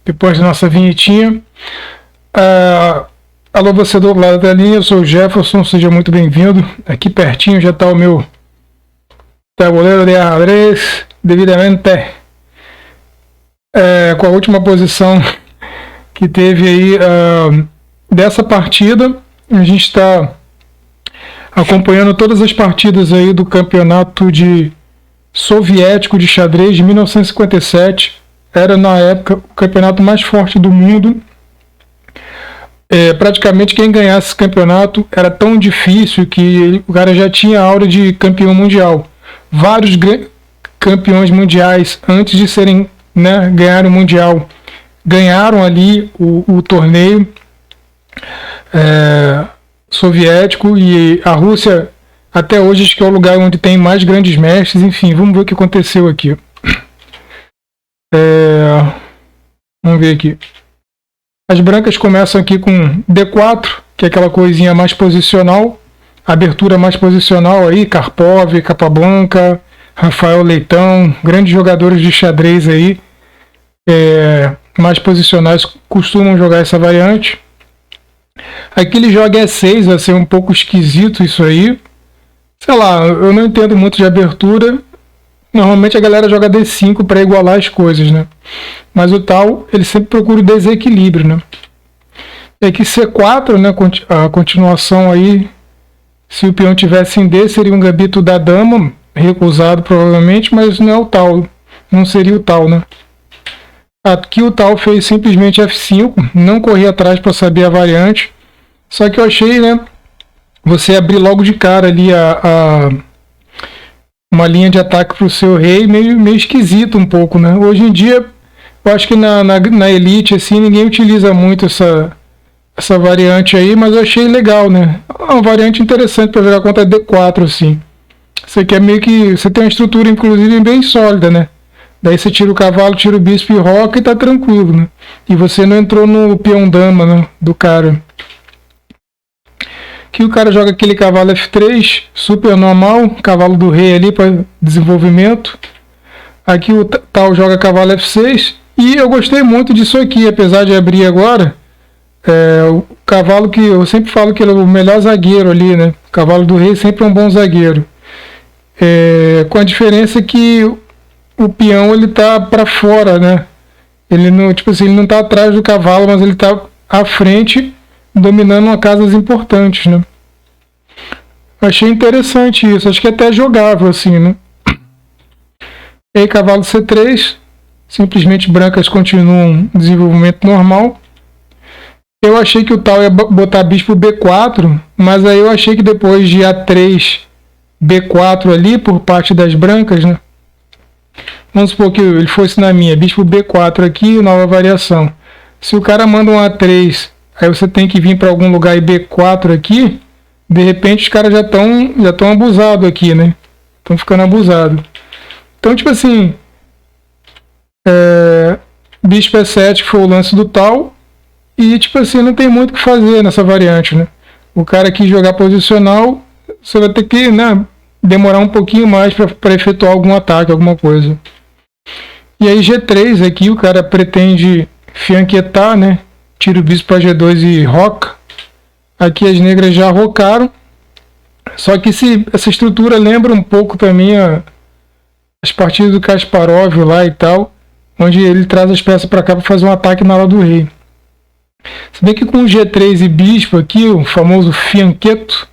depois da nossa vinhetinha. Alô, você do outro lado da linha, eu sou o Jefferson, seja muito bem-vindo. Aqui pertinho já está o meu tabuleiro de ajedrez, devidamente com a última posição que teve aí dessa partida. A gente está acompanhando todas as partidas aí do campeonato soviético de xadrez de 1957. Era, na época, o campeonato mais forte do mundo. Praticamente quem ganhasse esse campeonato era tão difícil que o cara já tinha a aura de campeão mundial. Vários campeões mundiais, antes de serem, né, ganhar o mundial, ganharam ali o torneio soviético, e a Rússia até hoje acho que é o lugar onde tem mais grandes mestres. Enfim, vamos ver o que aconteceu aqui. Vamos ver aqui. As brancas começam aqui com D4, que é aquela coisinha mais posicional, abertura mais posicional aí, Karpov, Capablanca, Rafael Leitão, grandes jogadores de xadrez aí, mais posicionais, costumam jogar essa variante. Aqui ele joga E6, vai ser um pouco esquisito isso aí. Sei lá, eu não entendo muito de abertura. Normalmente a galera joga D5 para igualar as coisas, né? Mas o tal, ele sempre procura o desequilíbrio, né? E aqui C4, né? A continuação aí, se o peão tivesse em D, seria um gambito da dama, recusado provavelmente, mas não é o tal, não seria o tal, né? Aqui o tal fez simplesmente F5, não corri atrás para saber a variante, só que eu achei, né? Você abrir logo de cara ali uma linha de ataque para o seu rei, meio esquisito um pouco, né? Hoje em dia, eu acho que na elite, assim, ninguém utiliza muito essa variante aí, mas eu achei legal, né? É uma variante interessante para jogar contra D4, assim. Você quer meio que... Você tem uma estrutura, inclusive, bem sólida, né? Daí você tira o cavalo, tira o bispo e roca e tá tranquilo, né? E você não entrou no peão dama, né, do cara. Aqui o cara joga aquele cavalo F3, super normal, cavalo do rei ali para desenvolvimento. Aqui o tal joga cavalo F6, e eu gostei muito disso aqui, apesar de abrir agora. O cavalo que eu sempre falo que ele é o melhor zagueiro ali, né? O cavalo do rei sempre é um bom zagueiro. Com a diferença que o peão ele tá para fora, né? Ele não, tipo assim, ele não tá atrás do cavalo, mas ele tá à frente, dominando uma casas importantes, né? Achei interessante isso, acho que é até jogável assim, né? E aí cavalo C3, simplesmente brancas continuam desenvolvimento normal. Eu achei que o tal ia botar bispo B4, mas aí eu achei que depois de A3, B4 ali por parte das brancas, né? Vamos supor que ele fosse na minha, bispo B4 aqui, nova variação. Se o cara manda um A3, aí você tem que vir para algum lugar e B4 aqui, de repente os caras já estão abusados aqui, né? Estão ficando abusados. Então, tipo assim, bispo E7 foi o lance do tal, e tipo assim, não tem muito o que fazer nessa variante, né? O cara aqui jogar posicional, você vai ter que, né, demorar um pouquinho mais para efetuar algum ataque, alguma coisa. E aí G3 aqui, o cara pretende fianquetar, né? Tira o bispo para G2 e roca. Aqui as negras já rocaram. Só que essa estrutura lembra um pouco também as partidas do Kasparov lá e tal, onde ele traz as peças para cá para fazer um ataque na ala do rei. Se bem que com G3 e bispo aqui, o famoso fianqueto,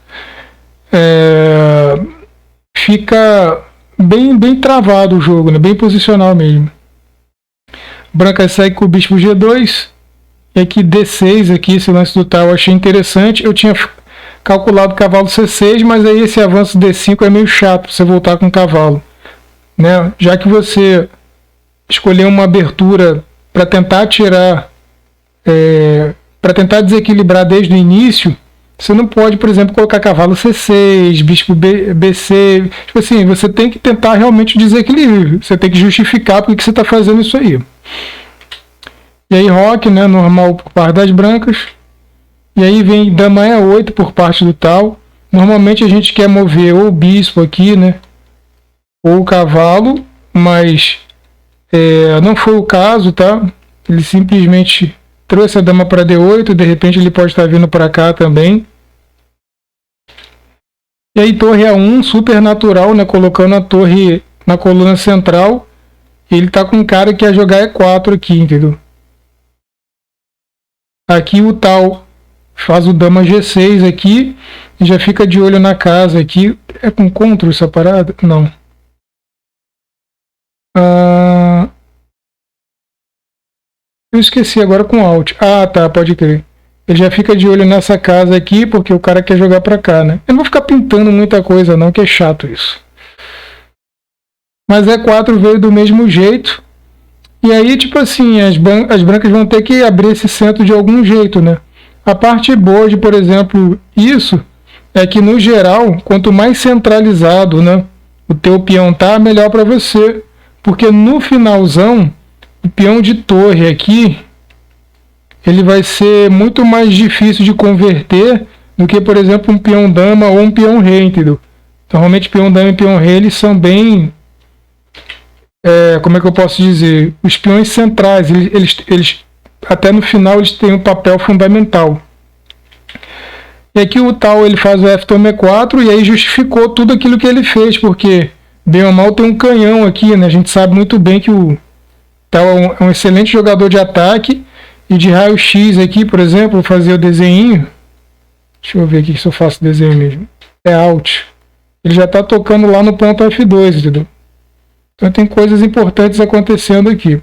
fica bem travado o jogo, né? Bem posicional mesmo. Branca segue com o bispo G2. E aqui D6, aqui, esse lance do tal eu achei interessante. Eu tinha calculado cavalo C6, mas aí esse avanço D5 é meio chato para você voltar com o cavalo, né? Já que você escolheu uma abertura para tentar tirar, para tentar desequilibrar desde o início, você não pode, por exemplo, colocar cavalo C6, bispo BC. Tipo assim, você tem que tentar realmente desequilíbrio. Você tem que justificar porque que você está fazendo isso aí. E aí roque, né, normal por parte das brancas. E aí vem dama E8 por parte do tal. Normalmente a gente quer mover ou o bispo aqui, né, ou o cavalo, mas não foi o caso, tá? Ele simplesmente trouxe a dama para D8, de repente ele pode estar vindo para cá também. E aí torre A1, super natural, né? Colocando a torre na coluna central. E ele tá com um cara que quer jogar E4 aqui, entendeu? Aqui o tal faz o dama G6 aqui. E já fica de olho na casa aqui. É com contra essa parada? Não. Eu esqueci agora com Alt. Ah, tá, pode crer. Ele já fica de olho nessa casa aqui, porque o cara quer jogar pra cá, né? Eu não vou ficar pintando muita coisa não, que é chato isso. Mas E4 veio do mesmo jeito. E aí, tipo assim, as brancas vão ter que abrir esse centro de algum jeito, né? A parte boa de, por exemplo, isso, é que no geral, quanto mais centralizado, né, o teu peão tá, melhor pra você. Porque no finalzão, o peão de torre aqui, ele vai ser muito mais difícil de converter do que, por exemplo, um peão dama ou um peão rei, entendeu? Normalmente peão dama e peão rei, eles são bem... como é que eu posso dizer? Os peões centrais, eles até no final, eles têm um papel fundamental. E aqui o tal, ele faz o F toma E4 e aí justificou tudo aquilo que ele fez, porque bem ou mal tem um canhão aqui, né? A gente sabe muito bem que o tal é um excelente jogador de ataque. E de raio-x aqui, por exemplo, vou fazer o desenho. Deixa eu ver aqui se eu faço desenho mesmo. É Alt. Ele já está tocando lá no ponto F2, entendeu? Então tem coisas importantes acontecendo aqui.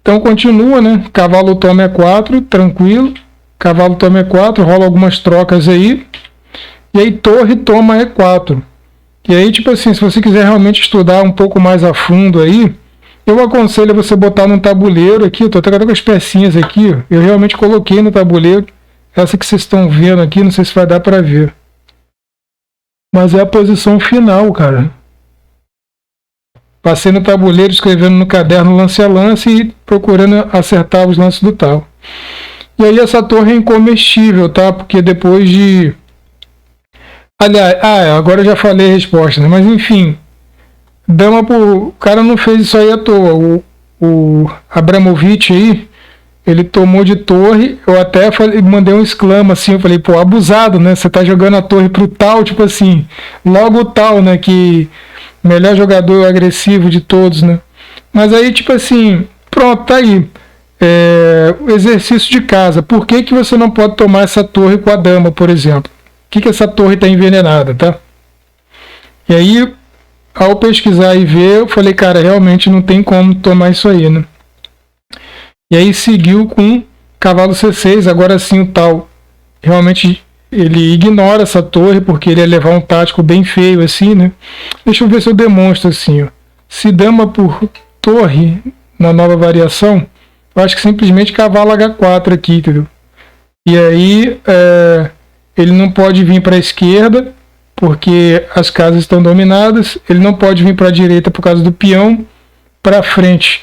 Então continua, né? Cavalo toma E4, tranquilo. Cavalo toma E4, rola algumas trocas aí. E aí torre toma E4. E aí, tipo assim, se você quiser realmente estudar um pouco mais a fundo aí, eu aconselho você botar num tabuleiro aqui. Eu tô até com as pecinhas aqui. Eu realmente coloquei no tabuleiro. Essa que vocês estão vendo aqui, não sei se vai dar para ver. Mas é a posição final, cara. Passei no tabuleiro, escrevendo no caderno lance a lance e procurando acertar os lances do tal. E aí essa torre é incomestível, tá? Porque depois de... Aliás, agora eu já falei a resposta, né? Mas enfim... Dama o cara não fez isso aí à toa. O Abramovich aí, ele tomou de torre. Eu até mandei um exclama assim. Eu falei, pô, abusado, né? Você tá jogando a torre pro tal, tipo assim. Logo o tal, né? Que melhor jogador agressivo de todos, né? Mas aí, tipo assim, pronto, tá aí. O exercício de casa. Por que que você não pode tomar essa torre com a dama, por exemplo? Por que que essa torre tá envenenada, tá? E aí... Ao pesquisar e ver, eu falei, cara, realmente não tem como tomar isso aí, né? E aí seguiu com cavalo C6, agora sim o tal. Realmente ele ignora essa torre, porque ele ia levar um tático bem feio assim, né? Deixa eu ver se eu demonstro assim, ó. Se dama por torre, na nova variação, eu acho que simplesmente cavalo H4 aqui, entendeu? E aí ele não pode vir para a esquerda, porque as casas estão dominadas. Ele não pode vir para a direita por causa do peão. Para frente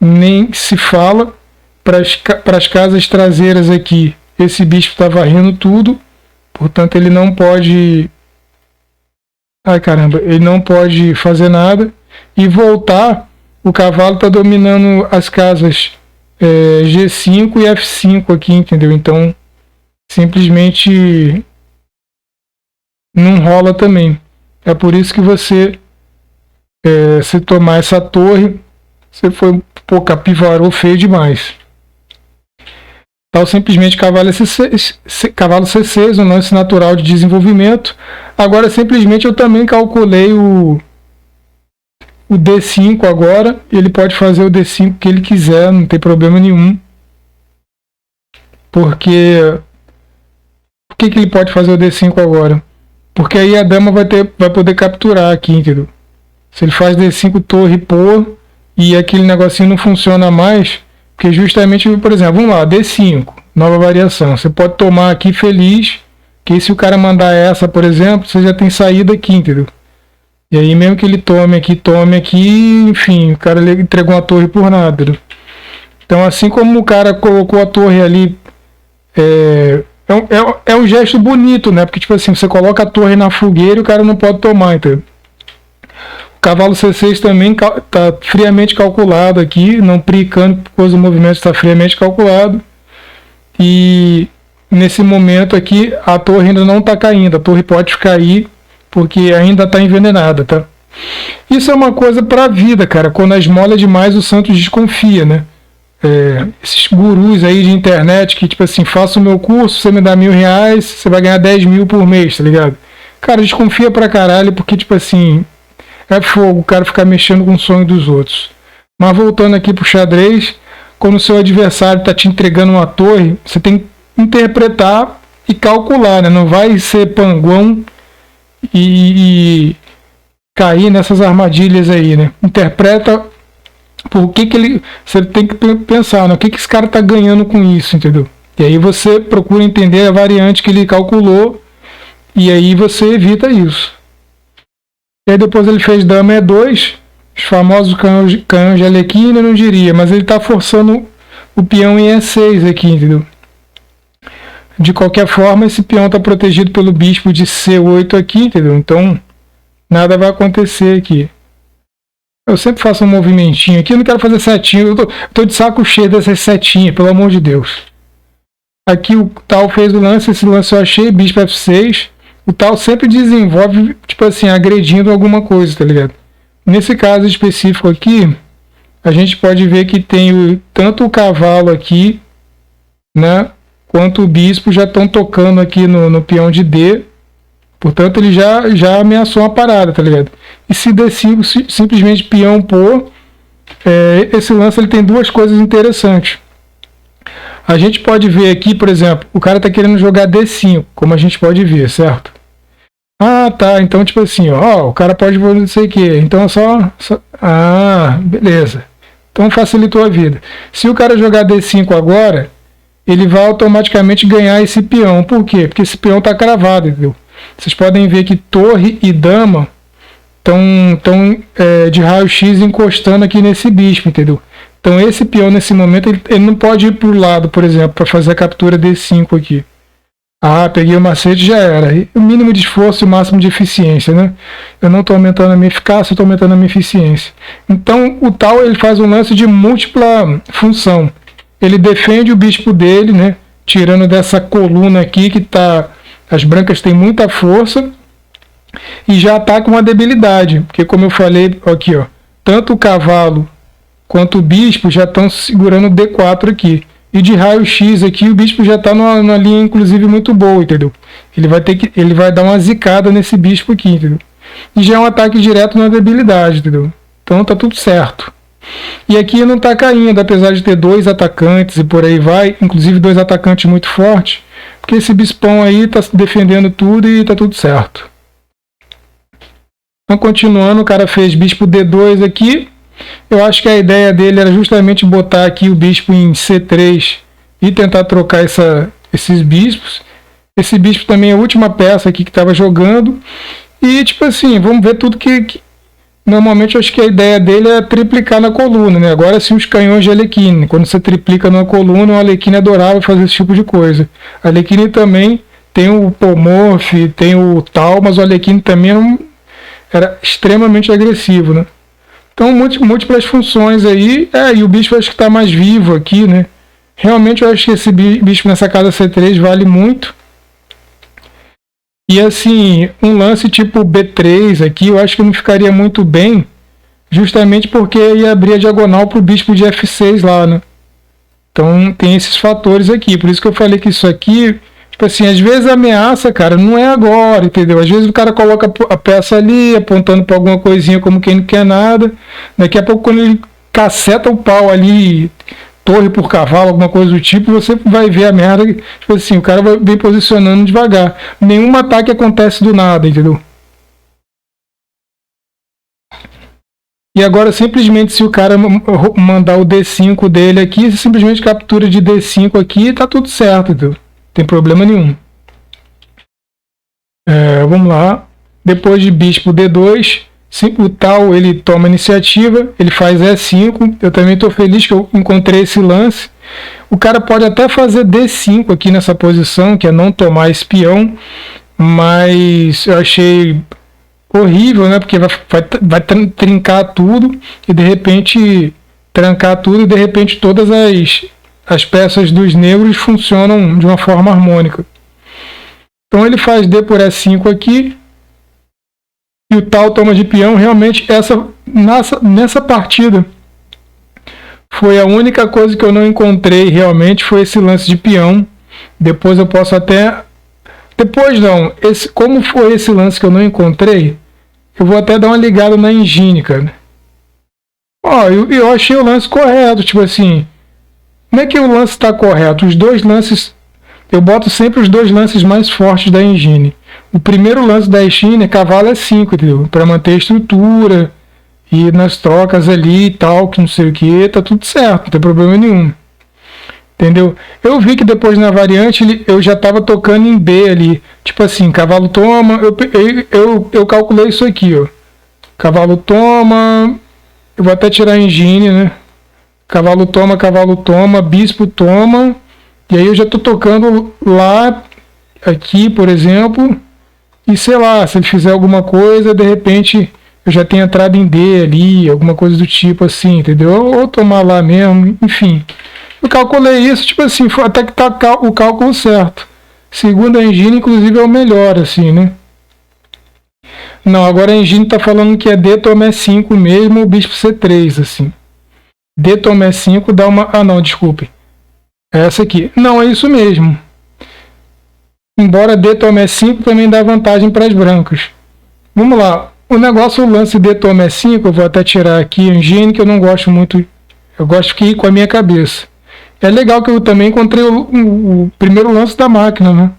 nem se fala. Para as casas traseiras aqui, esse bispo está varrendo tudo. Portanto, ele não pode... Ai, caramba, ele não pode fazer nada. E voltar, o cavalo está dominando as casas G5 e F5 aqui, entendeu? Então, simplesmente... não rola também. É por isso que você, se tomar essa torre, você foi, pô, capivarou feio demais. Então, simplesmente cavalo C6, um lance natural de desenvolvimento. Agora, simplesmente, eu também calculei o D5 agora. Ele pode fazer o D5 que ele quiser, não tem problema nenhum. Porque... Por que ele pode fazer o D5 agora? Porque aí a dama vai poder capturar aqui, entendeu? Se ele faz D5 torre por e aquele negocinho não funciona mais, porque justamente, por exemplo, vamos lá, D5, nova variação. Você pode tomar aqui feliz, que se o cara mandar essa, por exemplo, você já tem saída aqui, entendeu? E aí mesmo que ele tome aqui, enfim, o cara entregou uma torre por nada, entendeu? Então assim como o cara colocou a torre ali... É um gesto bonito, né? Porque, tipo assim, você coloca a torre na fogueira e o cara não pode tomar, entendeu? cavalo C6 também está friamente calculado aqui, não pricando por causa do movimento, está friamente calculado. E nesse momento aqui a torre ainda não está caindo, a torre pode cair porque ainda está envenenada, tá? Isso é uma coisa para a vida, cara. Quando a esmola é demais, o santo desconfia, né? Esses gurus aí de internet que, tipo assim, faça o meu curso, você me dá R$1.000, você vai ganhar 10 mil por mês, tá ligado? Cara, desconfia pra caralho, porque, tipo assim, é fogo o cara ficar mexendo com o sonho dos outros. Mas voltando aqui pro xadrez, quando o seu adversário tá te entregando uma torre, você tem que interpretar e calcular, né? Não vai ser panguão e cair nessas armadilhas aí, né? Interpreta por que ele... Você tem que pensar, né? O que esse cara tá ganhando com isso, entendeu? E aí você procura entender a variante que ele calculou e aí você evita isso. E aí depois ele fez dama E2, os famosos canhões de Alekhine, eu não diria, mas ele tá forçando o peão em E6 aqui, entendeu? De qualquer forma, esse peão tá protegido pelo bispo de C8 aqui, entendeu? Então, nada vai acontecer aqui. Eu sempre faço um movimentinho aqui, eu não quero fazer setinha, eu tô de saco cheio dessas setinhas, pelo amor de Deus. Aqui o tal fez o lance, esse lance eu achei, bispo F6. O tal sempre desenvolve, tipo assim, agredindo alguma coisa, tá ligado? Nesse caso específico aqui, a gente pode ver que tem tanto o cavalo aqui, né, quanto o bispo já estão tocando aqui no peão de D. Portanto, ele já ameaçou uma parada, tá ligado? E se D5 simplesmente peão pôr, esse lance ele tem duas coisas interessantes. A gente pode ver aqui, por exemplo, o cara tá querendo jogar D5, como a gente pode ver, certo? Ah, tá, então tipo assim, ó, o cara pode não sei o que, então é só... Ah, beleza. Então facilitou a vida. Se o cara jogar D5 agora, ele vai automaticamente ganhar esse peão. Por quê? Porque esse peão tá cravado, entendeu? Vocês podem ver que torre e dama estão de raio-x encostando aqui nesse bispo, entendeu? Então esse peão nesse momento ele não pode ir para o lado, por exemplo, para fazer a captura D5 aqui. Ah, peguei o macete, já era. O mínimo de esforço e o máximo de eficiência, né? Eu não estou aumentando a minha eficácia, estou aumentando a minha eficiência. Então o tal ele faz um lance de múltipla função. Ele defende o bispo dele, né? Tirando dessa coluna aqui que tá... As brancas têm muita força e já ataca uma debilidade, porque como eu falei aqui, ó, tanto o cavalo quanto o bispo já estão segurando o D4 aqui. E de raio-x aqui o bispo já está numa linha inclusive muito boa, entendeu? Ele vai dar uma zicada nesse bispo aqui, entendeu? E já é um ataque direto na debilidade, entendeu? Então tá tudo certo. E aqui não está caindo, apesar de ter dois atacantes e por aí vai, inclusive dois atacantes muito fortes, porque esse bispão aí está defendendo tudo e está tudo certo. Então continuando, o cara fez bispo D2 aqui. Eu acho que a ideia dele era justamente botar aqui o bispo em C3 e tentar trocar esses bispos. Esse bispo também é a última peça aqui que estava jogando. E tipo assim, vamos ver tudo que... Normalmente eu acho que a ideia dele é triplicar na coluna, né? Agora sim os canhões de Alekhine. Quando você triplica numa coluna, o Alekhine adorável fazer esse tipo de coisa. A Alekhine também tem o Polmorph, tem o tal, mas o Alekhine também era extremamente agressivo, né? Então múltiplas funções aí. E o bispo acho que está mais vivo aqui, né? Realmente eu acho que esse bispo nessa casa C3 vale muito. E assim, um lance tipo B3 aqui, eu acho que não ficaria muito bem, justamente porque ia abrir a diagonal para o bispo de F6 lá, né? Então tem esses fatores aqui, por isso que eu falei que isso aqui, tipo assim, às vezes a ameaça, cara, não é agora, entendeu? Às vezes o cara coloca a peça ali, apontando para alguma coisinha como quem não quer nada, daqui a pouco quando ele caceta o pau ali... torre por cavalo, alguma coisa do tipo, você vai ver a merda, tipo assim, o cara vai bem posicionando devagar. Nenhum ataque acontece do nada, entendeu? E agora, simplesmente, se o cara mandar o D5 dele aqui, simplesmente captura de D5 aqui, tá tudo certo, entendeu? Não tem problema nenhum. Vamos lá. Depois de bispo D2... O tal ele toma iniciativa, ele faz E5. Eu também estou feliz que eu encontrei esse lance. O cara pode até fazer D5 aqui nessa posição, que é não tomar esse peão, mas eu achei horrível, né? Porque vai trincar tudo e de repente trancar tudo e de repente todas as peças dos negros funcionam de uma forma harmônica. Então ele faz D por E5 aqui e o tal toma de peão. Realmente nessa partida foi a única coisa que eu não encontrei realmente, foi esse lance de peão. Depois eu posso até... Depois não, como foi esse lance que eu não encontrei, eu vou até dar uma ligada na engine, cara. Ó, eu achei o lance correto, tipo assim, como é que o lance está correto? Os dois lances, eu boto sempre os dois lances mais fortes da engine. O primeiro lance da engine é cavalo E5, entendeu? Para manter a estrutura e nas trocas ali e tal, que não sei o que, tá tudo certo, não tem problema nenhum. Entendeu? Eu vi que depois na variante eu já estava tocando em B ali. Tipo assim, cavalo toma. Eu calculei isso aqui, ó. Cavalo toma. Eu vou até tirar a engine, né? Cavalo toma, bispo toma. E aí eu já tô tocando lá, aqui, por exemplo. E sei lá, se ele fizer alguma coisa, de repente eu já tenho entrado em D ali, alguma coisa do tipo assim, entendeu? Ou tomar lá mesmo, enfim. Eu calculei isso, tipo assim, até que tá o cálculo certo. Segundo a engine, inclusive, é o melhor, assim, né? Não, agora a engine tá falando que é D toma E5 mesmo, o bispo C3, assim. D toma E5 dá uma... Ah, não, desculpe. É essa aqui. Não, é isso mesmo. Embora D toma E5 também dá vantagem para as brancas. Vamos lá. O negócio, o lance D toma E5, eu vou até tirar aqui a engine, que eu não gosto muito. Eu gosto que ir com a minha cabeça. É legal que eu também encontrei o primeiro lance da máquina, né?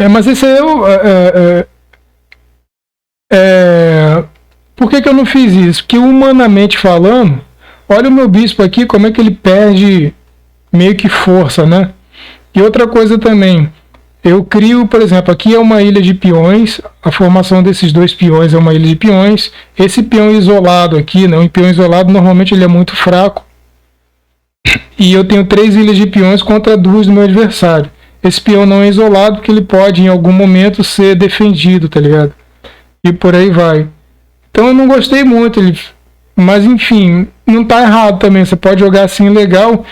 Mas esse aí por que eu não fiz isso? Porque humanamente falando, olha o meu bispo aqui, como é que ele perde meio que força, né? E outra coisa também, eu crio, por exemplo, aqui é uma ilha de peões, a formação desses dois peões é uma ilha de peões. Esse peão isolado aqui, né? Um peão isolado normalmente ele é muito fraco. E eu tenho 3 ilhas de peões contra 2 do meu adversário. Esse peão não é isolado porque ele pode em algum momento ser defendido, tá ligado? E por aí vai. Então eu não gostei muito, mas enfim, não tá errado também, você pode jogar assim legal.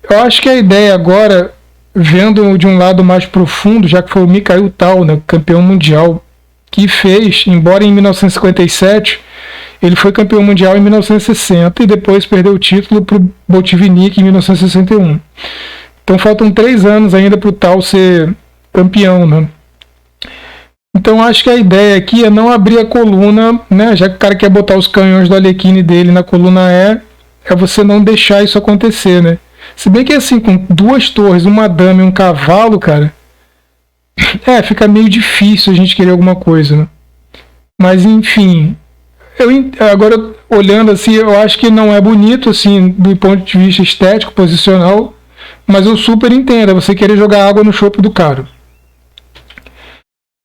Eu acho que a ideia agora, vendo de um lado mais profundo, já que foi o Mikhail Tal, né, campeão mundial, que fez, embora em 1957... Ele foi campeão mundial em 1960 e depois perdeu o título para o Botvinnik em 1961. Então faltam 3 anos ainda para o Tal ser campeão, né? Então acho que a ideia aqui é não abrir a coluna, né? Já que o cara quer botar os canhões do Alekhine dele na coluna E, é você não deixar isso acontecer, né? Se bem que assim, com 2 torres, uma dama e um cavalo, cara, fica meio difícil a gente querer alguma coisa, né? Mas enfim... agora, olhando assim, eu acho que não é bonito, assim, do ponto de vista estético, posicional, mas eu super entendo, é você querer jogar água no chope do cara.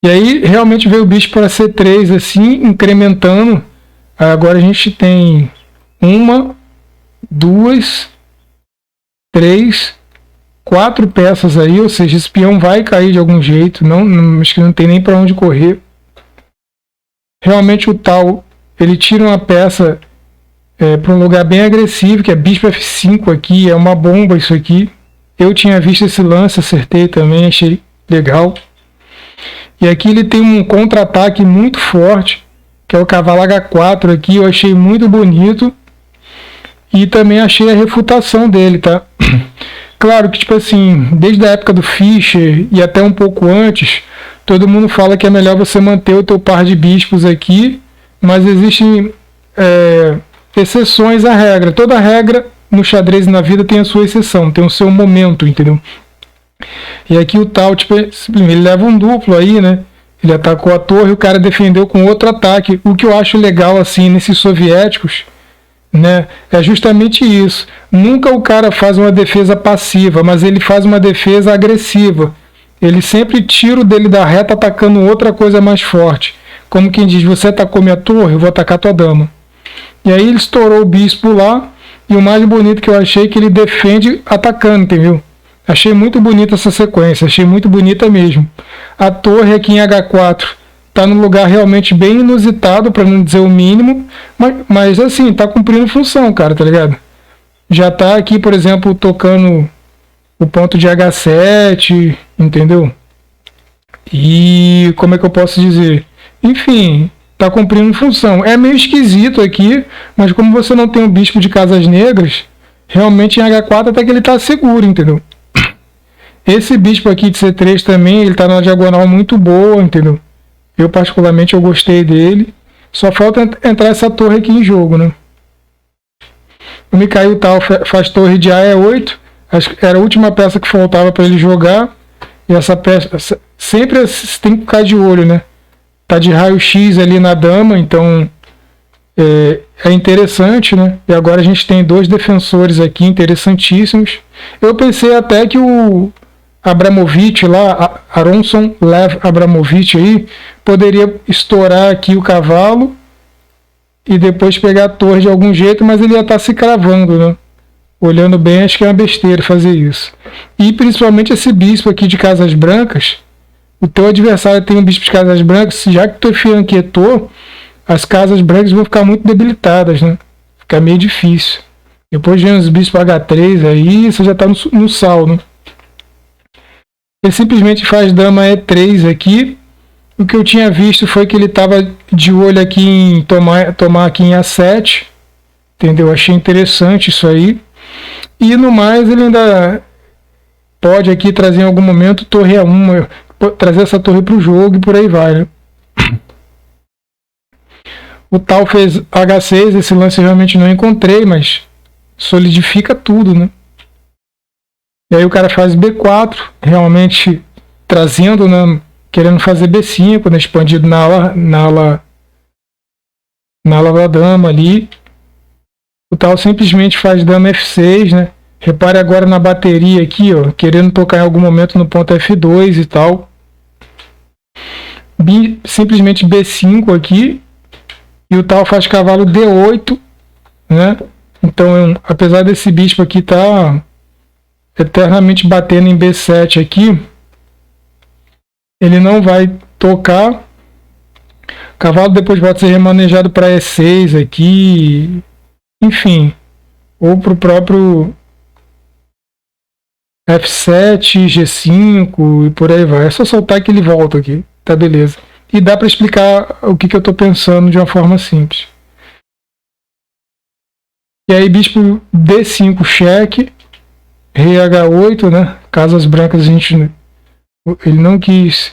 E aí, realmente veio o bicho para C3, assim, incrementando. Agora a gente tem 1, 2, 3, 4 peças aí, ou seja, esse peão vai cair de algum jeito, acho que não tem nem para onde correr. Realmente o Tal... Ele tira uma peça para um lugar bem agressivo, que é bispo F5 aqui, é uma bomba isso aqui. Eu tinha visto esse lance, acertei também, achei legal. E aqui ele tem um contra-ataque muito forte, que é o cavalo H4 aqui, eu achei muito bonito. E também achei a refutação dele, tá? Claro que, tipo assim, desde a época do Fischer e até um pouco antes, todo mundo fala que é melhor você manter o teu par de bispos aqui, mas existem exceções à regra. Toda regra no xadrez e na vida tem a sua exceção, tem o seu momento, entendeu? E aqui o Tal, tipo, ele leva um duplo aí, né? Ele atacou a torre e o cara defendeu com outro ataque. O que eu acho legal, assim, nesses soviéticos, né, é justamente isso. Nunca o cara faz uma defesa passiva, mas ele faz uma defesa agressiva. Ele sempre tira o dele da reta atacando outra coisa mais forte. Como quem diz, você atacou minha torre, eu vou atacar tua dama. E aí ele estourou o bispo lá, e o mais bonito que eu achei é que ele defende atacando, entendeu? Achei muito bonita essa sequência, achei muito bonita mesmo. A torre aqui em H4 tá num lugar realmente bem inusitado, para não dizer o mínimo, mas assim, tá cumprindo função, cara, tá ligado? Já tá aqui, por exemplo, tocando o ponto de H7, entendeu? E como é que eu posso dizer? Enfim, tá cumprindo função. É meio esquisito aqui, mas como você não tem o bispo de casas negras, realmente em H4 até que ele tá seguro, entendeu? Esse bispo aqui de C3 também, ele tá numa diagonal muito boa, entendeu? Eu particularmente eu gostei dele. Só falta entrar essa torre aqui em jogo, né? O Mikhail Tal faz torre de A E8. Acho que era a última peça que faltava para ele jogar. E essa peça sempre tem que ficar de olho, né? Tá de raio-x ali na dama, então é interessante, né? E agora a gente tem dois defensores aqui interessantíssimos. Eu pensei até que o Abramovich lá, Aronson Lev Abramovich aí, poderia estourar aqui o cavalo e depois pegar a torre de algum jeito, mas ele ia estar se cravando, né? Olhando bem, acho que é uma besteira fazer isso. E principalmente esse bispo aqui de casas brancas, o teu adversário tem um bispo de casas brancas, já que tu fianquetou, as casas brancas vão ficar muito debilitadas, né? Fica meio difícil. Depois vem os bispos H3 aí, você já tá no sal, né? Ele simplesmente faz dama E3 aqui. O que eu tinha visto foi que ele estava de olho aqui em tomar aqui em A7. Entendeu? Achei interessante isso aí. E no mais ele ainda pode aqui trazer em algum momento torre A1, trazer essa torre para o jogo e por aí vai, né? O Tal fez H6, esse lance eu realmente não encontrei, mas solidifica tudo, né? E aí o cara faz B4, realmente trazendo, né, querendo fazer B5, né, expandido na ala da dama ali. O Tal simplesmente faz dama F6, né? Repare agora na bateria aqui, ó, querendo tocar em algum momento no ponto F2 e tal. Simplesmente B5 aqui. E o Tal faz cavalo D8, né? Então, apesar desse bispo aqui tá eternamente batendo em B7 aqui, ele não vai tocar. O cavalo depois pode ser remanejado para E6 aqui, enfim, ou para o próprio F7, G5 e por aí vai. É só soltar que ele volta aqui, tá beleza. E dá para explicar o que eu estou pensando de uma forma simples. E aí bispo D5 cheque, rei H8, né? Casas brancas ele não quis.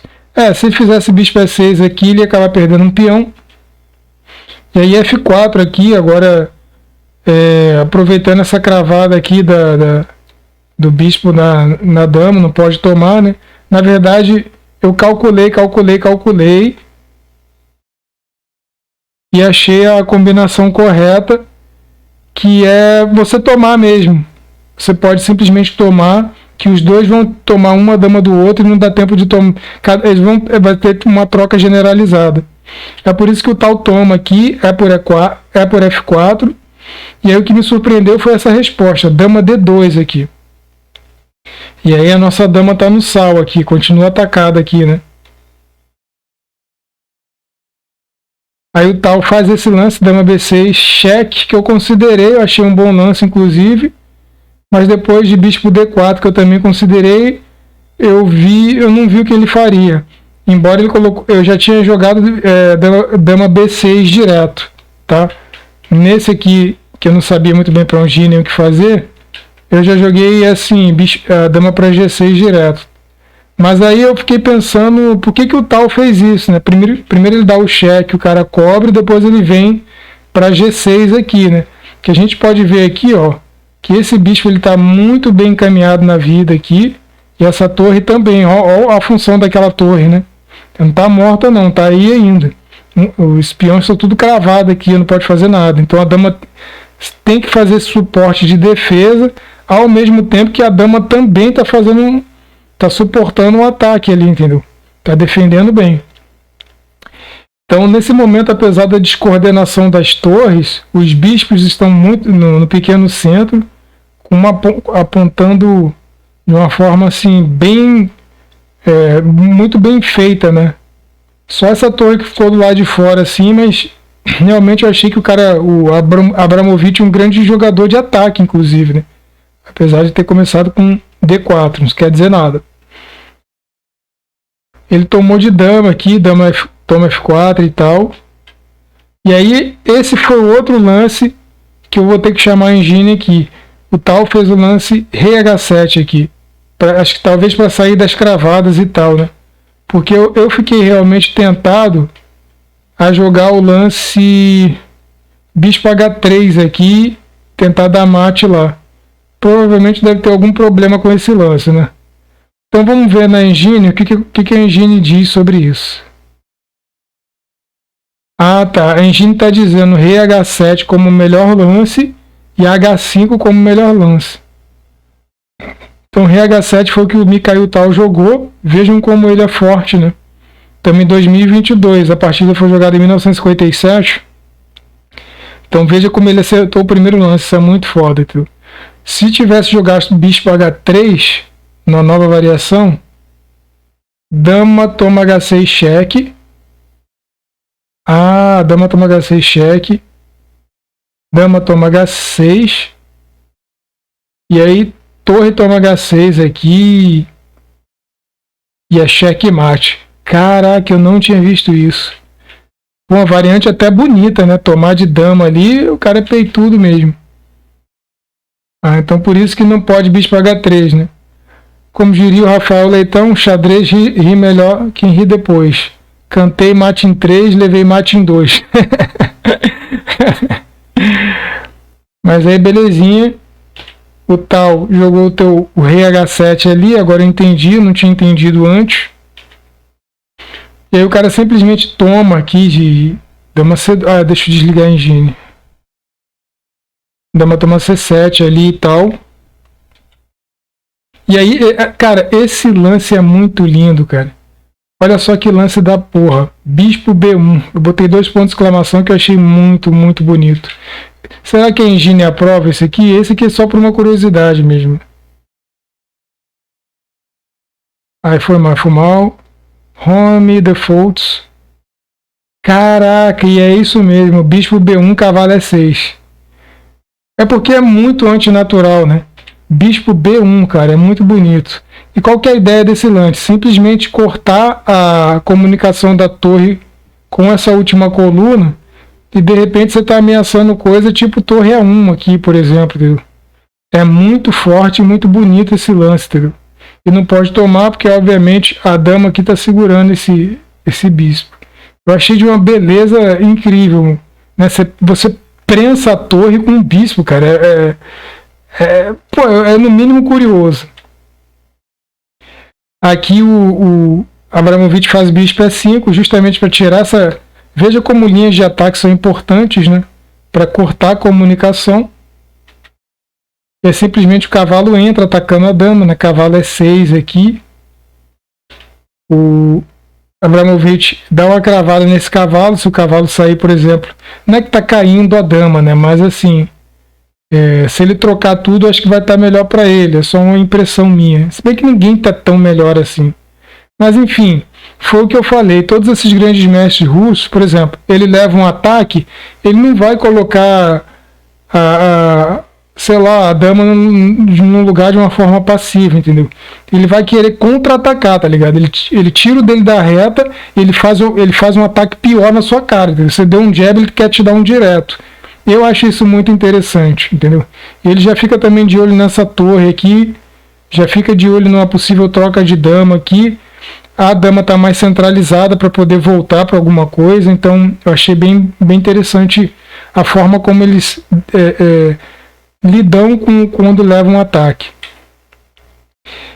Se ele fizesse bispo E6 aqui, ele ia acabar perdendo um peão. E aí F4 aqui, agora aproveitando essa cravada aqui do bispo na dama, não pode tomar, né? Na verdade, eu calculei e achei a combinação correta, que é você tomar mesmo. Você pode simplesmente tomar, que os dois vão tomar uma dama do outro e não dá tempo de tomar. Vai ter uma troca generalizada. É por isso que o Tal toma aqui, é por F4. E aí o que me surpreendeu foi essa resposta, dama D2 aqui. E aí a nossa dama tá no sal aqui, continua atacada aqui, né? Aí o Tal faz esse lance, dama B6, cheque, que eu considerei, eu achei um bom lance inclusive. Mas depois de bispo D4, que eu também considerei, eu não vi o que ele faria. Embora ele colocou, eu já tinha jogado dama B6 direto, tá? Nesse aqui, que eu não sabia muito bem para onde ir nem o que fazer, eu já joguei assim, dama para G6 direto. Mas aí eu fiquei pensando, por que o Tal fez isso, né? Primeiro ele dá o cheque, o cara cobre, depois ele vem para G6 aqui, né? Que a gente pode ver aqui, ó, que esse bispo ele tá muito bem encaminhado na vida aqui, e essa torre também, ó a função daquela torre, né? Não tá morta não, tá aí ainda. Os espiões estão tudo cravado aqui, não pode fazer nada. Então a dama tem que fazer suporte de defesa, ao mesmo tempo que a dama também tá suportando um ataque ali, entendeu? Tá defendendo bem. Então, nesse momento, apesar da descoordenação das torres, os bispos estão muito no pequeno centro, apontando de uma forma assim bem, muito bem feita, né? Só essa torre que ficou do lado de fora assim, mas realmente eu achei que o Abramovich, um grande jogador de ataque, inclusive, né? Apesar de ter começado com D4, não quer dizer nada. Ele tomou de dama aqui, toma F4 e tal. E aí, esse foi o outro lance que eu vou ter que chamar a engine aqui. O tal fez o lance rei H7 aqui. Acho que talvez para sair das cravadas e tal, né? Porque eu fiquei realmente tentado a jogar o lance bispo H3 aqui, tentar dar mate lá. Provavelmente deve ter algum problema com esse lance, né? Então vamos ver na engine o que a engine diz sobre isso. Ah, tá. A engine está dizendo rei H7 como melhor lance e H5 como melhor lance. Então rei H7 foi o que o Mikhail Tal jogou. Vejam como ele é forte, né? Estamos em 2022. A partida foi jogada em 1957. Então veja como ele acertou o primeiro lance. Isso é muito foda, entendeu? Se tivesse jogado bispo H3 na nova variação, dama toma H6 cheque. Ah, dama toma H6 cheque. Dama toma H6. E aí, torre toma H6 aqui. E é cheque mate. Caraca, eu não tinha visto isso. Uma variante até bonita, né? Tomar de dama ali, o cara é peitudo mesmo. Ah, então por isso que não pode bispo H3, né? Como diria o Rafael Leitão, xadrez ri melhor quem ri depois. Cantei mate em 3, levei mate em 2. Mas aí, belezinha. O tal jogou o rei H7 ali, agora eu entendi, não tinha entendido antes. E aí o cara simplesmente toma aqui de dama C... Ah, deixa eu desligar a engine. Dama toma C7 ali e tal. E aí, cara, esse lance é muito lindo, cara. Olha só que lance da porra. Bispo B1. Eu botei 2 pontos de exclamação que eu achei muito, muito bonito. Será que a engine aprova esse aqui? Esse aqui é só por uma curiosidade mesmo. Aí foi mal. Home defaults. Caraca, e é isso mesmo. Bispo B1, cavalo E6. É porque é muito antinatural, né? Bispo B1, cara, é muito bonito. E qual que é a ideia desse lance? Simplesmente cortar a comunicação da torre com essa última coluna e de repente você está ameaçando coisa tipo torre A1 aqui, por exemplo. Entendeu? É muito forte e muito bonito esse lance, entendeu? E não pode tomar porque, obviamente, a dama aqui está segurando esse bispo. Eu achei de uma beleza incrível. Né? Você prensa a torre com um bispo, cara. É no mínimo curioso. Aqui o Abramovich faz bispo E5 justamente para tirar essa... Veja como linhas de ataque são importantes, né? Para cortar a comunicação. É simplesmente o cavalo entra atacando a dama, né? Cavalo E6 aqui. O Abramovich dá uma cravada nesse cavalo. Se o cavalo sair, por exemplo, não é que está caindo a dama, né? Mas assim... se ele trocar tudo, acho que vai estar melhor para ele. É só uma impressão minha. Se bem que ninguém está tão melhor assim. Mas enfim, foi o que eu falei. Todos esses grandes mestres russos, por exemplo, ele leva um ataque, ele não vai colocar sei lá, a dama num lugar de uma forma passiva, entendeu? Ele vai querer contra-atacar, tá ligado? Ele tira o dele da reta, ele faz um ataque pior na sua cara, entendeu? Você deu um jab, ele quer te dar um direto. Eu acho isso muito interessante, entendeu? Ele já fica também de olho nessa torre aqui, já fica de olho numa possível troca de dama aqui. A dama está mais centralizada para poder voltar para alguma coisa, então eu achei bem interessante a forma como eles lidam quando levam um ataque.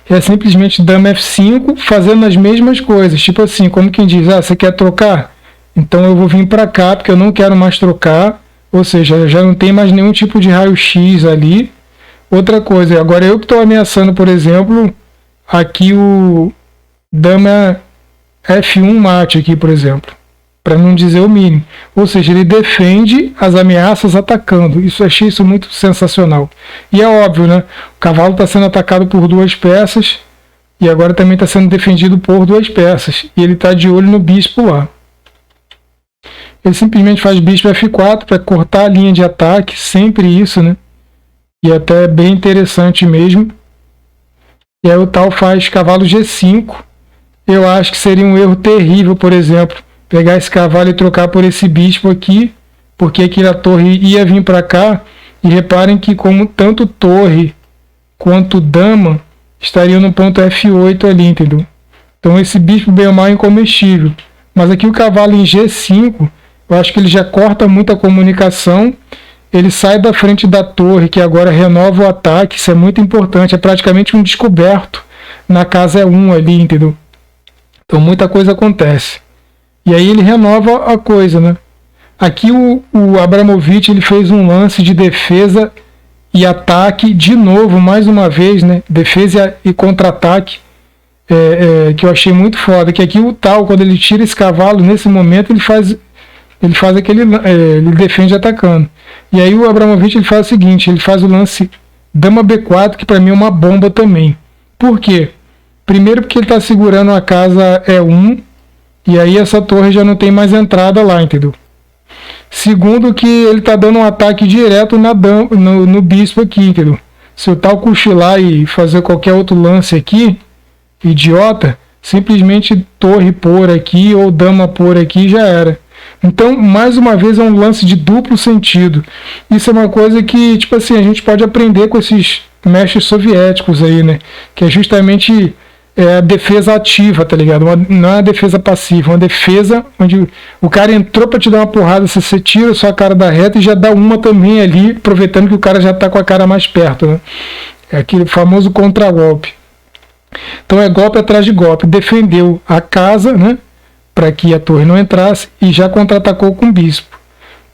É simplesmente dama F5 fazendo as mesmas coisas, tipo assim, como quem diz, você quer trocar? Então eu vou vir para cá porque eu não quero mais trocar. Ou seja, já não tem mais nenhum tipo de raio-x ali. Outra coisa, agora eu que estou ameaçando, por exemplo, aqui o dama F1 mate aqui, por exemplo. Para não dizer o mínimo. Ou seja, ele defende as ameaças atacando. Achei isso muito sensacional. E é óbvio, né? O cavalo está sendo atacado por 2 peças. E agora também está sendo defendido por 2 peças. E ele está de olho no bispo lá. Ele simplesmente faz bispo F4 para cortar a linha de ataque. Sempre isso, né? E até é bem interessante mesmo. E aí o tal faz cavalo G5. Eu acho que seria um erro terrível, por exemplo, pegar esse cavalo e trocar por esse bispo aqui, porque aqui a torre ia vir para cá. E reparem que como tanto torre quanto dama estariam no ponto F8 ali, entendeu? Então esse bispo bem ou mal é incomestível. Mas aqui o cavalo em G5, eu acho que ele já corta muita comunicação. Ele sai da frente da torre, que agora renova o ataque. Isso é muito importante. É praticamente um descoberto na casa E1 ali, entendeu? Então muita coisa acontece. E aí ele renova a coisa, né? Aqui o Abramovich ele fez um lance de defesa e ataque de novo, mais uma vez, né? Defesa e contra-ataque, que eu achei muito foda. Que aqui o tal, quando ele tira esse cavalo, nesse momento ele faz aquele, ele defende atacando. E aí o Abramovich ele faz o seguinte, ele faz o lance dama B4, que para mim é uma bomba também. Por quê? Primeiro porque ele está segurando a casa E1, e aí essa torre já não tem mais entrada lá, entendeu? Segundo que ele está dando um ataque direto no bispo aqui, entendeu? Se o tal cochilar e fazer qualquer outro lance aqui, idiota, simplesmente torre por aqui ou dama por aqui já era. Então, mais uma vez, é um lance de duplo sentido. Isso é uma coisa que, tipo assim, a gente pode aprender com esses mestres soviéticos aí, né? Que é justamente a defesa ativa, tá ligado? Não é a defesa passiva, é uma defesa onde o cara entrou pra te dar uma porrada, você tira a sua cara da reta e já dá uma também ali, aproveitando que o cara já tá com a cara mais perto, né? É aquele famoso contragolpe. Então é golpe atrás de golpe. Defendeu a casa, né? Para que a torre não entrasse e já contra-atacou com o bispo.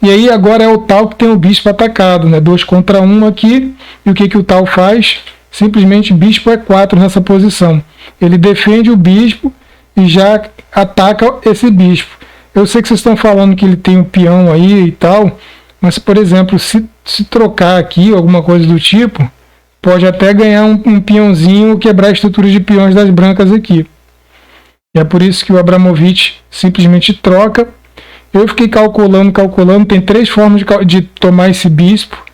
E aí agora é o tal que tem o bispo atacado, né? 2 contra 1 aqui. E o que o tal faz? Simplesmente bispo E4 nessa posição. Ele defende o bispo e já ataca esse bispo. Eu sei que vocês estão falando que ele tem um peão aí e tal, mas por exemplo, se trocar aqui alguma coisa do tipo, pode até ganhar um peãozinho ou quebrar a estrutura de peões das brancas aqui. E é por isso que o Abramovich simplesmente troca. Eu fiquei calculando, tem 3 formas de tomar esse bispo.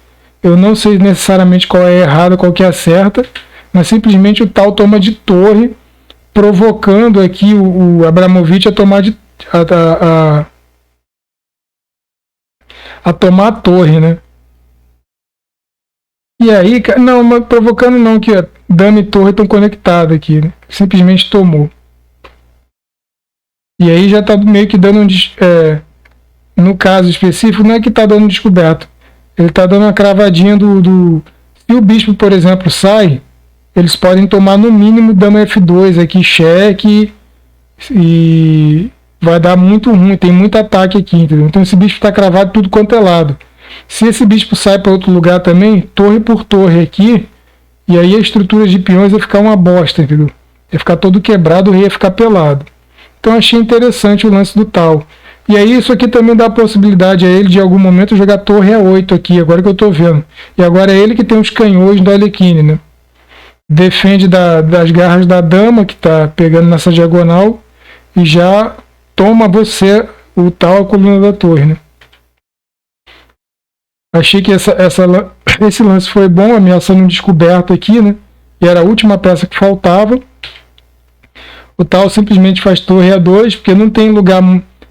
Eu não sei necessariamente qual é a errada, qual que é a certa, mas simplesmente o tal toma de torre, provocando aqui o Abramovich a tomar a tomar a torre, né? E aí, não, mas provocando não, que dama e torre estão conectadas aqui, né? Simplesmente tomou. E aí já está meio que dando no caso específico, não é que está dando descoberto. Ele está dando uma cravadinha Se o bispo, por exemplo, sai, eles podem tomar no mínimo dama F2 aqui, cheque, e vai dar muito ruim, tem muito ataque aqui, entendeu? Então esse bispo está cravado tudo quanto é lado. Se esse bispo sai para outro lugar também, torre por torre aqui, e aí a estrutura de peões vai ficar uma bosta, entendeu? Ia ficar todo quebrado, o rei ia ficar pelado. Então achei interessante o lance do tal. E aí isso aqui também dá a possibilidade a ele de em algum momento jogar torre A8 aqui, agora que eu estou vendo. E agora é ele que tem os canhões do Alekhine, né? Defende das garras da dama, que está pegando nessa diagonal, e já toma o tal, a coluna da torre, né? Achei que esse lance foi bom, ameaçando um descoberto aqui, né? E era a última peça que faltava. O tal simplesmente faz torre A2, porque não tem lugar.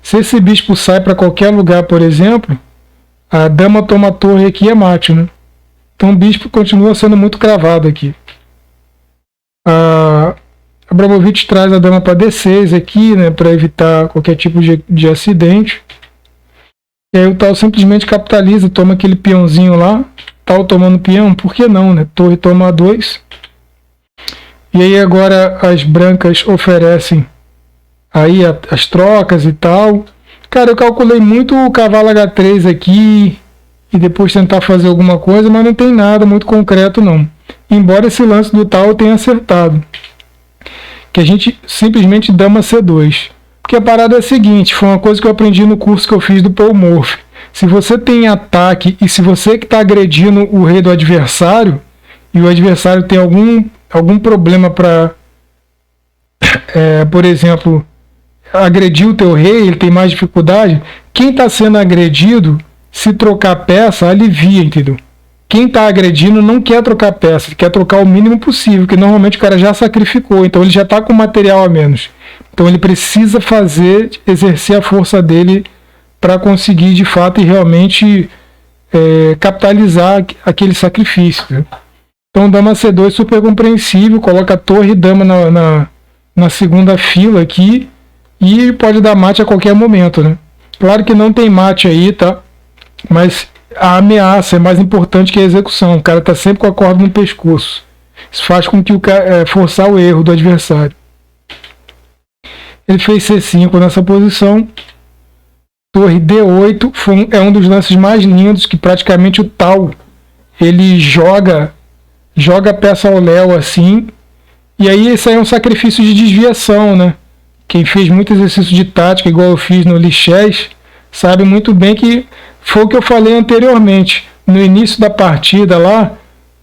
Se esse bispo sai para qualquer lugar, por exemplo, a dama toma a torre aqui e é mate, né? Então o bispo continua sendo muito cravado aqui. Abramovich traz a dama para D6 aqui, né? Para evitar qualquer tipo de acidente. E aí o tal simplesmente capitaliza, toma aquele peãozinho lá. Tal tomando peão, por que não, né? Torre toma A2. E aí agora as brancas oferecem aí as trocas e tal. Cara, eu calculei muito o cavalo H3 aqui e depois tentar fazer alguma coisa, mas não tem nada muito concreto não. Embora esse lance do tal eu tenha acertado. Que a gente simplesmente dama C2. Porque a parada é a seguinte, foi uma coisa que eu aprendi no curso que eu fiz do Paul Morphy. Se você tem ataque e se você que está agredindo o rei do adversário, e o adversário tem algum problema para por exemplo, agredir o teu rei, ele tem mais dificuldade. Quem está sendo agredido, se trocar peça, alivia, entendeu? Quem está agredindo não quer trocar peça, quer trocar o mínimo possível, que normalmente o cara já sacrificou, então ele já está com material a menos. Então ele precisa exercer a força dele para conseguir de fato e realmente capitalizar aquele sacrifício. Né? Então dama C2 super compreensível, coloca a torre e dama na segunda fila aqui e pode dar mate a qualquer momento. Né? Claro que não tem mate aí, tá? Mas a ameaça é mais importante que a execução. O cara está sempre com a corda no pescoço. Isso faz com que o cara forçar o erro do adversário. Ele fez C5 nessa posição. Torre D8 é um dos lances mais lindos, que praticamente o tal ele joga a peça ao léu assim. E aí isso aí é um sacrifício de desviação, né? Quem fez muito exercício de tática, igual eu fiz no Lichess, sabe muito bem que foi o que eu falei anteriormente. No início da partida lá,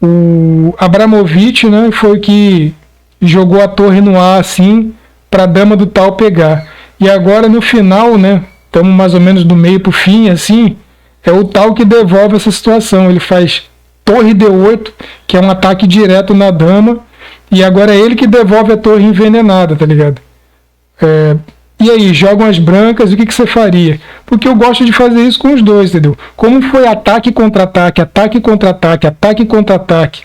o Abramovich, né, foi o que jogou a torre no ar assim, para a dama do tal pegar. E agora no final, né, estamos mais ou menos do meio para o fim, assim, é o tal que devolve essa situação. Ele faz torre D8, que é um ataque direto na dama, e agora é ele que devolve a torre envenenada, tá ligado? E aí, jogam as brancas, o que você faria? Porque eu gosto de fazer isso com os dois, entendeu? Como foi ataque, contra-ataque, ataque, contra-ataque, ataque, contra-ataque,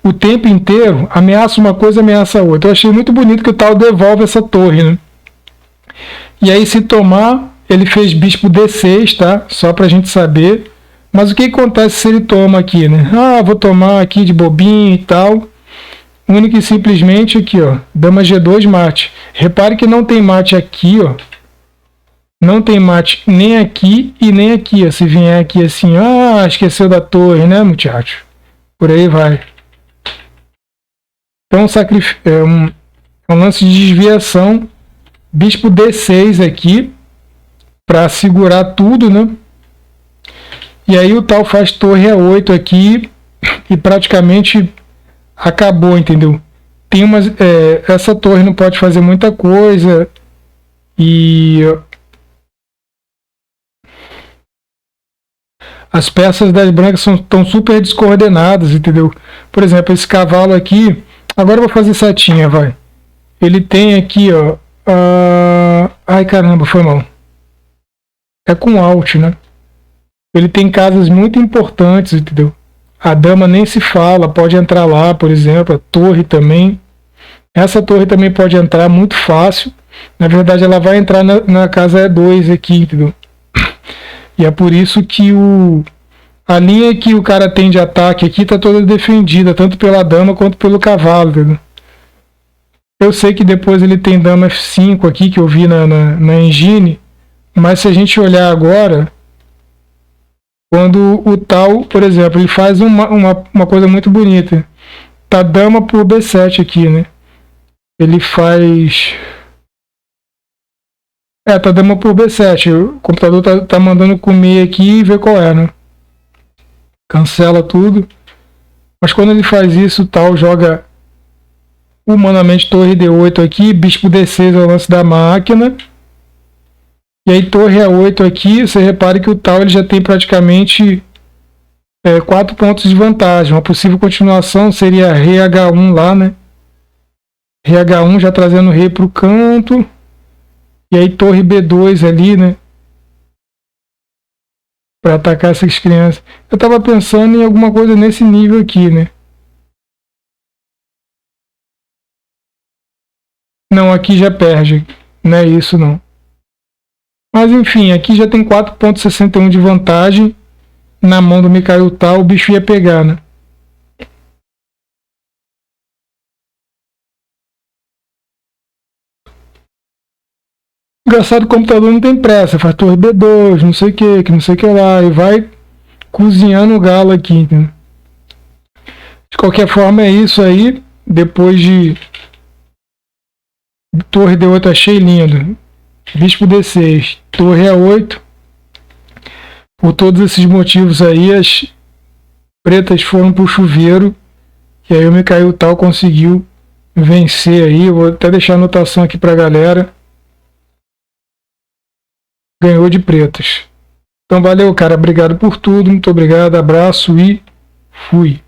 o tempo inteiro, ameaça uma coisa, ameaça a outra. Eu achei muito bonito que o tal devolve essa torre, né? E aí, se tomar, ele fez bispo D6, tá? Só pra gente saber. Mas o que acontece se ele toma aqui, né? Ah, vou tomar aqui de bobinho e tal. Único e simplesmente aqui, ó, dama G2 mate. Repare que não tem mate aqui, ó. Não tem mate nem aqui e nem aqui, ó. Se vier aqui assim, esqueceu da torre, né, muchacho? Por aí vai. Então, é um lance de desviação. Bispo D6 aqui, para segurar tudo, né? E aí o tal faz torre A8 aqui e praticamente acabou, entendeu? Tem essa torre não pode fazer muita coisa e as peças das brancas estão super descoordenadas, entendeu? Por exemplo, esse cavalo aqui, agora eu vou fazer setinha, vai. Ele tem aqui, ó, ai caramba, foi mal. É com Alt, né? Ele tem casas muito importantes, entendeu? A dama nem se fala, pode entrar lá, por exemplo, a torre também. Essa torre também pode entrar muito fácil. Na verdade, ela vai entrar na casa E2 aqui, entendeu? E é por isso que a linha que o cara tem de ataque aqui está toda defendida, tanto pela dama quanto pelo cavalo, entendeu? Eu sei que depois ele tem dama F5 aqui, que eu vi na engine, mas se a gente olhar agora, quando o tal, por exemplo, ele faz uma coisa muito bonita. Tá dama por B7 aqui, né? Ele faz... tá dama por B7. O computador tá mandando comer aqui e ver qual é, né? Cancela tudo. Mas quando ele faz isso, o tal joga humanamente torre D8 aqui, bispo D6 é o lance da máquina. E aí torre A8 aqui, você repare que o tal ele já tem praticamente 4 pontos de vantagem. Uma possível continuação seria rei H1 lá, né? Rei H1 já trazendo o rei para o canto. E aí torre B2 ali, né? Para atacar essas crianças. Eu estava pensando em alguma coisa nesse nível aqui, né? Não, aqui já perde. Não é isso, não. Mas enfim, aqui já tem 4,61 de vantagem. Na mão do Mikhail Tal, o bicho ia pegar, né? Engraçado, o computador não tem pressa, faz torre B2, não sei o que não sei o que lá, e vai cozinhando o galo aqui, entendeu? De qualquer forma é isso aí. Depois de torre D8 achei lindo. Bispo D6, torre A8. Por todos esses motivos aí, as pretas foram pro chuveiro. E aí o Mikhail Tal conseguiu vencer aí. Vou até deixar a anotação aqui pra galera. Ganhou de pretas. Então valeu, cara. Obrigado por tudo. Muito obrigado. Abraço e fui.